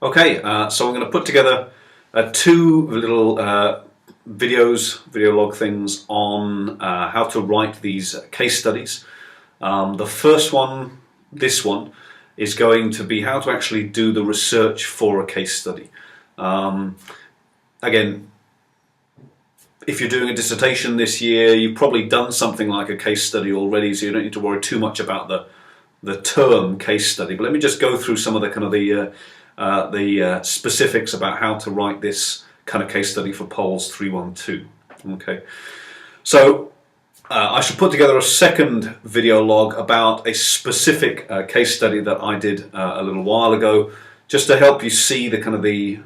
Okay, so I'm going to put together two little video log things on how to write these case studies. The first one, this one, is going to be how to actually do the research for a case study. Again, if you're doing a dissertation this year, you've probably done something like a case study already, so you don't need to worry too much about the term case study. But let me just go through some of the kind of the specifics about how to write this kind of case study for POLS 312. Okay, so I should put together a second video log about a specific case study that I did a little while ago, just to help you see the kind of the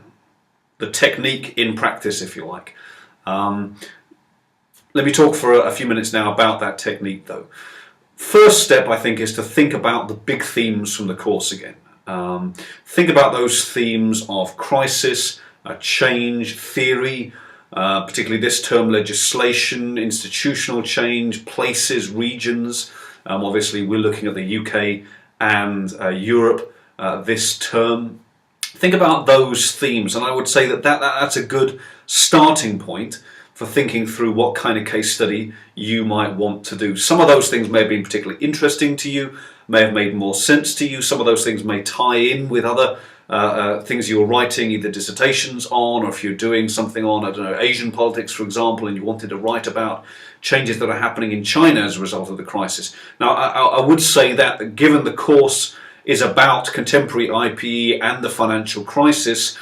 technique in practice, if you like. Let me talk for a few minutes now about that technique, though. First step, I think, is to think about the big themes from the course again. Think about those themes of crisis, change, theory, particularly this term legislation, institutional change, places, regions. Obviously we're looking at the UK and Europe this term. Think about those themes, and I would say that's a good starting point for thinking through what kind of case study you might want to do. Some of those things may have been particularly interesting to you, may have made more sense to you. Some of those things may tie in with other things you're writing, either dissertations on, or if you're doing something on, I don't know, Asian politics, for example, and you wanted to write about changes that are happening in China as a result of the crisis. Now, I would say that given the course is about contemporary IPE and the financial crisis,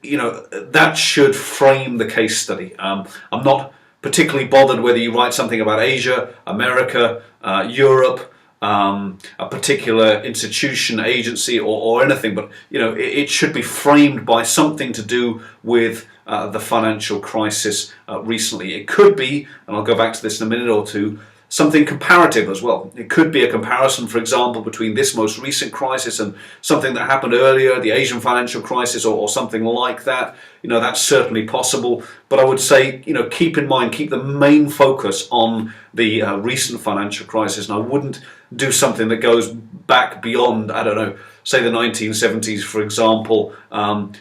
you know, that should frame the case study. I'm not particularly bothered whether you write something about Asia, America, Europe, a particular institution, agency, or anything, but you know, it should be framed by something to do with the financial crisis recently. It could be, and I'll go back to this in a minute or two, something comparative as well. It could be a comparison, for example, between this most recent crisis and something that happened earlier, the Asian financial crisis, or something like that. You know, that's certainly possible. But I would say, you know, keep in mind, keep the main focus on the recent financial crisis. And I wouldn't do something that goes back beyond, I don't know, say the 1970s, for example.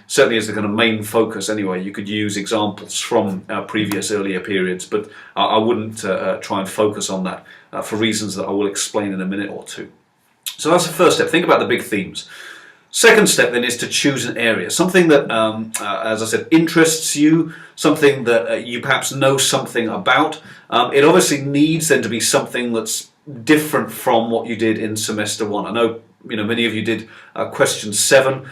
Certainly as the kind of main focus anyway. You could use examples from previous earlier periods, but I wouldn't try and focus on that for reasons that I will explain in a minute or two. So that's the first step. Think about the big themes. Second step then is to choose an area, something that, as I said, interests you, something that you perhaps know something about. It obviously needs then to be something that's different from what you did in semester one. I know, you know, many of you did question 7,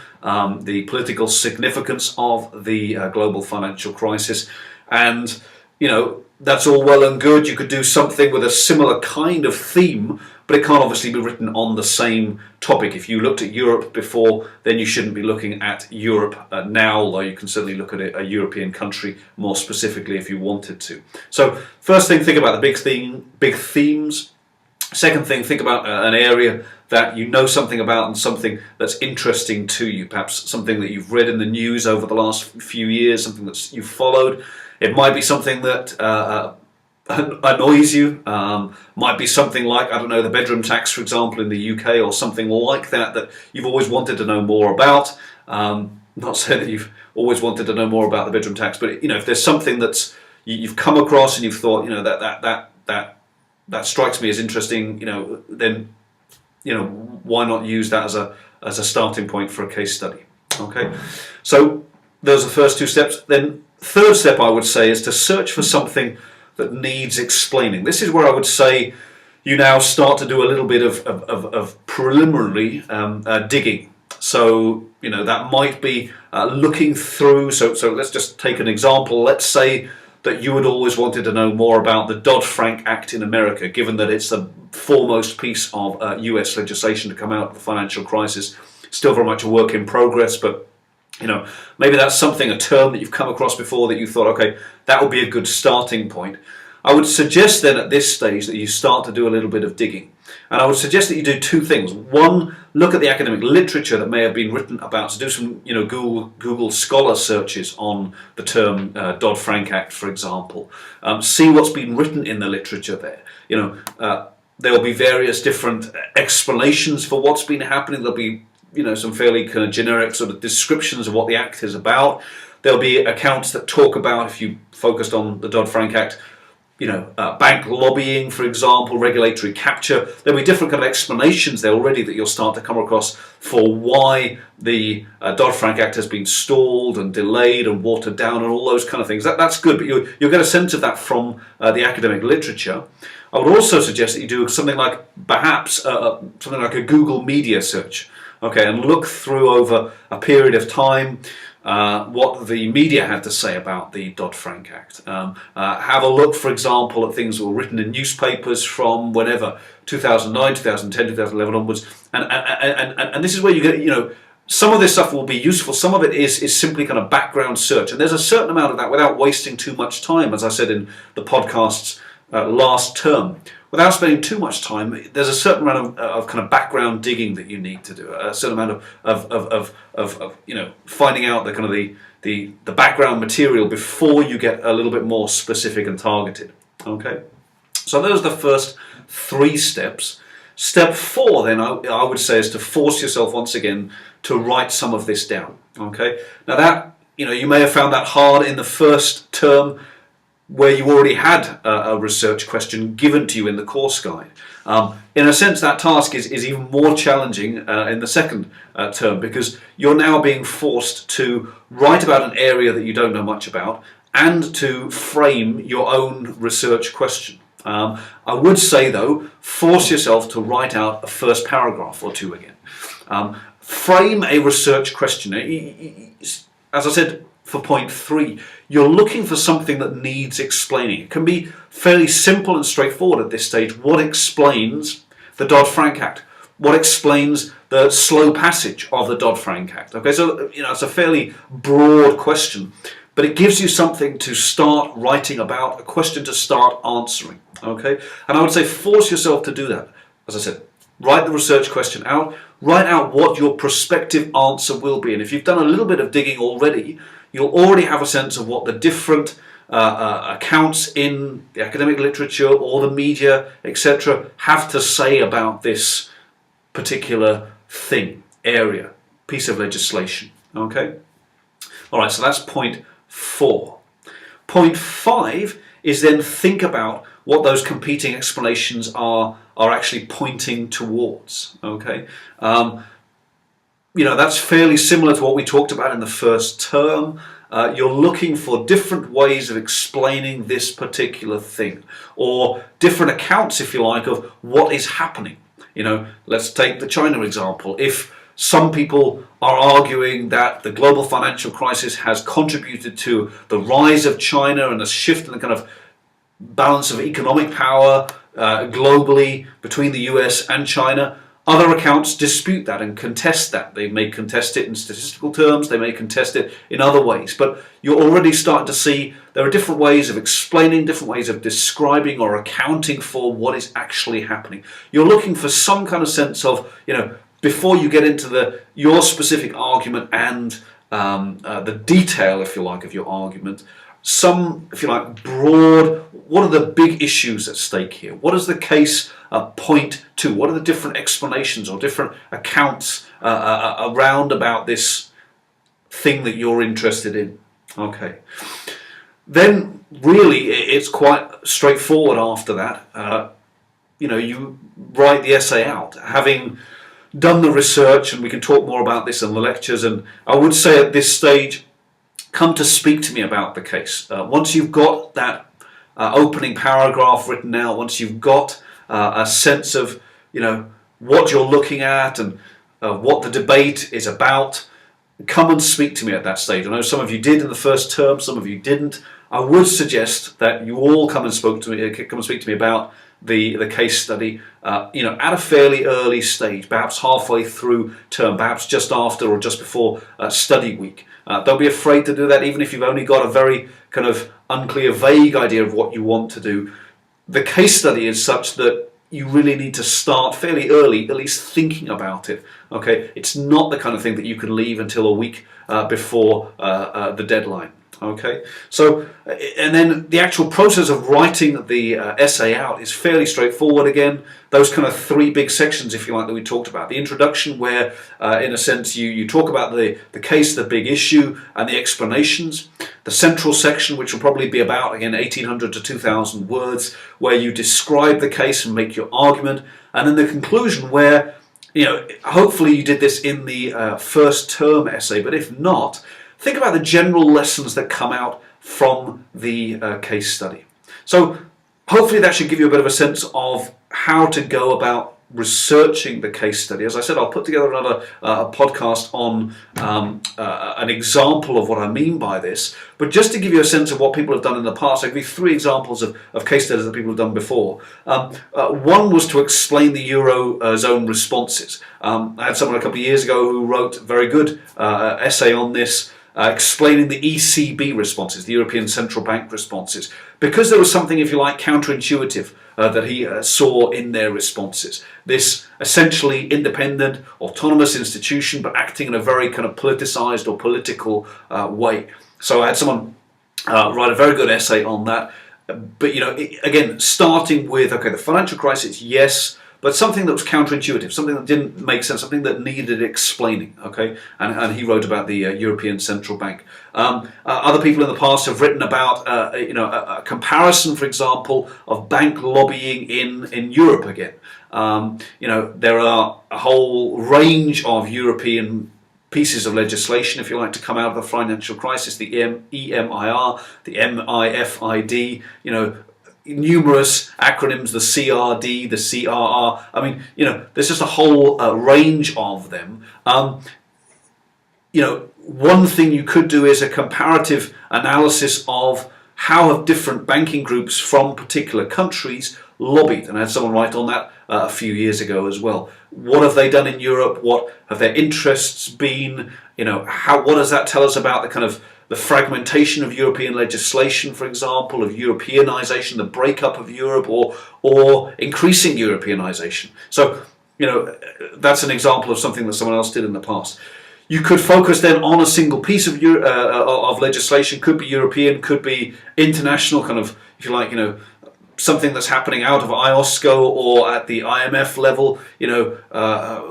the political significance of the global financial crisis, and you know, that's all well and good. You could do something with a similar kind of theme, but it can't obviously be written on the same topic. If you looked at Europe before, then you shouldn't be looking at Europe now, although you can certainly look at a European country more specifically if you wanted to. So first thing, think about the big themes. Second thing, think about an area that you know something about and something that's interesting to you, perhaps something that you've read in the news over the last few years, something that you've followed. It might be something that annoys you, might be something like, I don't know, the bedroom tax, for example, in the UK, or something like that that you've always wanted to know more about. Not saying that you've always wanted to know more about the bedroom tax, but you know, if there's something that's you've come across and you've thought, you know, that strikes me as interesting, you know, then, you know, why not use that as a starting point for a case study? Okay, so those are the first two steps. Then third step, I would say, is to search for something that needs explaining. This is where I would say you now start to do a little bit of preliminary digging. So, you know, that might be looking through. So let's just take an example. Let's say that you had always wanted to know more about the Dodd-Frank Act in America, given that it's the foremost piece of US legislation to come out of the financial crisis. Still very much a work in progress, but you know, maybe that's something, a term that you've come across before that you thought, okay, that would be a good starting point. I would suggest then at this stage that you start to do a little bit of digging. And I would suggest that you do two things. One, look at the academic literature that may have been written about, so do some, you know, Google Scholar searches on the term Dodd-Frank Act, for example. See what's been written in the literature there. You know, there will be various different explanations for what's been happening. There'll be some fairly kind of generic sort of descriptions of what the Act is about. There'll be accounts that talk about, if you focused on the Dodd-Frank Act, bank lobbying, for example, regulatory capture. There'll be different kind of explanations there already that you'll start to come across for why the Dodd-Frank Act has been stalled and delayed and watered down and all those kind of things. That's good, but you'll get a sense of that from the academic literature. I would also suggest that you do something like perhaps something like a Google media search, okay, and look through over a period of time what the media had to say about the Dodd-Frank Act. Have a look, for example, at things that were written in newspapers from whenever, 2009, 2010, 2011 onwards, and this is where you get, some of this stuff will be useful, some of it is simply kind of background search, and there's a certain amount of that without wasting ttoo much time, as I said in the podcasts last term. Without spending too much time, there's a certain amount of kind of background digging that you need to do, a certain amount of finding out the kind of the background material before you get a little bit more specific and targeted. Okay, so those are the first 3 steps. Step 4, then, I would say, is to force yourself once again to write some of this down. Okay, now that you may have found that hard in the first term, where you already had a research question given to you in the course guide. In a sense, that task is even more challenging in the second term, because you're now being forced to write about an area that you don't know much about and to frame your own research question. I would say, though, force yourself to write out a first paragraph or 2 again. Frame a research question. As I said, for point 3, you're looking for something that needs explaining. It can be fairly simple and straightforward at this stage. What explains the Dodd-Frank Act? What explains the slow passage of the Dodd-Frank Act? Okay, so it's a fairly broad question, but it gives you something to start writing about, a question to start answering. Okay, and I would say force yourself to do that. As I said, write the research question out, write out what your prospective answer will be, and if you've done a little bit of digging already, you'll already have a sense of what the different accounts in the academic literature or the media, etc., have to say about this particular thing, area, piece of legislation. Okay? All right, so that's point 4. Point 5 is then think about what those competing explanations are actually pointing towards. Okay? That's fairly similar to what we talked about in the first term. You're looking for different ways of explaining this particular thing, or different accounts, if you like, of what is happening. Let's take the China example. If some people are arguing that the global financial crisis has contributed to the rise of China and a shift in the kind of balance of economic power globally between the US and China, other accounts dispute that and contest that. They may contest it in statistical terms, they may contest it in other ways, but you're already starting to see there are different ways of explaining, different ways of describing or accounting for what is actually happening. You're looking for some kind of sense of, before you get into your specific argument and the detail, if you like, of your argument, some, if you like, broad, what are the big issues at stake here? What does the case point to? What are the different explanations or different accounts around about this thing that you're interested in? Okay. Then really it's quite straightforward after that. You write the essay out, having done the research, and we can talk more about this in the lectures, and I would say at this stage, come to speak to me about the case. Once you've got that opening paragraph written out, once you've got a sense of what you're looking at and what the debate is about, come and speak to me at that stage. I know some of you did in the first term, some of you didn't. I would suggest that you all come and speak to me about the case study at a fairly early stage, perhaps halfway through term, perhaps just after or just before study week. Don't be afraid to do that, even if you've only got a very kind of unclear, vague idea of what you want to do. The case study is such that you really need to start fairly early, at least thinking about it. Okay, it's not the kind of thing that you can leave until a week before the deadline. Okay, so and then the actual process of writing the essay out is fairly straightforward. Again, those kind of three big sections, if you like, that we talked about. The introduction, where in a sense you talk about the case, the big issue, and the explanations. The central section, which will probably be about, again, 1,800 to 2,000 words, where you describe the case and make your argument. And then the conclusion, where, hopefully you did this in the first term essay, but if not, think about the general lessons that come out from the case study. So hopefully that should give you a bit of a sense of how to go about researching the case study. As I said, I'll put together another podcast on an example of what I mean by this. But just to give you a sense of what people have done in the past, I'll give you three examples of case studies that people have done before. One was to explain the Eurozone responses. I had someone a couple of years ago who wrote a very good essay on this, explaining the ECB responses, the European Central Bank responses, because there was something, if you like, counterintuitive that he saw in their responses. This essentially independent, autonomous institution, but acting in a very kind of politicized or political way. So I had someone write a very good essay on that. But, again, starting with, okay, the financial crisis, yes, but something that was counterintuitive, something that didn't make sense, something that needed explaining, okay? And he wrote about the European Central Bank. Other people in the past have written about, a comparison, for example, of bank lobbying in Europe again. There are a whole range of European pieces of legislation, if you like, to come out of the financial crisis, the EMIR, the MIFID, numerous acronyms, the CRD, the CRR. I mean, there's just a whole range of them. One thing you could do is a comparative analysis of how have different banking groups from particular countries lobbied. And I had someone write on that a few years ago as well. What have they done in Europe? What have their interests been? What does that tell us about the kind of the fragmentation of European legislation, for example, of Europeanization, the breakup of Europe, or increasing Europeanization? So, that's an example of something that someone else did in the past. You could focus then on a single piece of legislation. Could be European, could be international, kind of, if you like, something that's happening out of IOSCO or at the IMF level,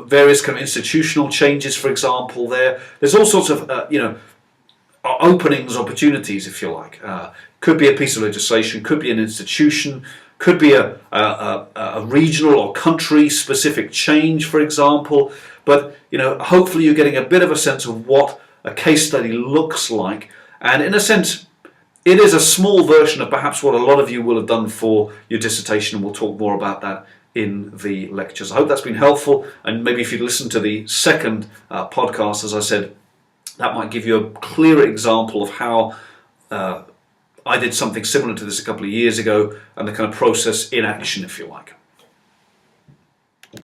various kind of institutional changes, for example, there's all sorts of, openings, opportunities, if you like. Could be a piece of legislation, could be an institution, could be a regional or country-specific change, for example. But, hopefully you're getting a bit of a sense of what a case study looks like. And in a sense, it is a small version of perhaps what a lot of you will have done for your dissertation, and we'll talk more about that in the lectures. I hope that's been helpful, and maybe if you listen to the second podcast, as I said, that might give you a clearer example of how I did something similar to this a couple of years ago, and the kind of process in action, if you like.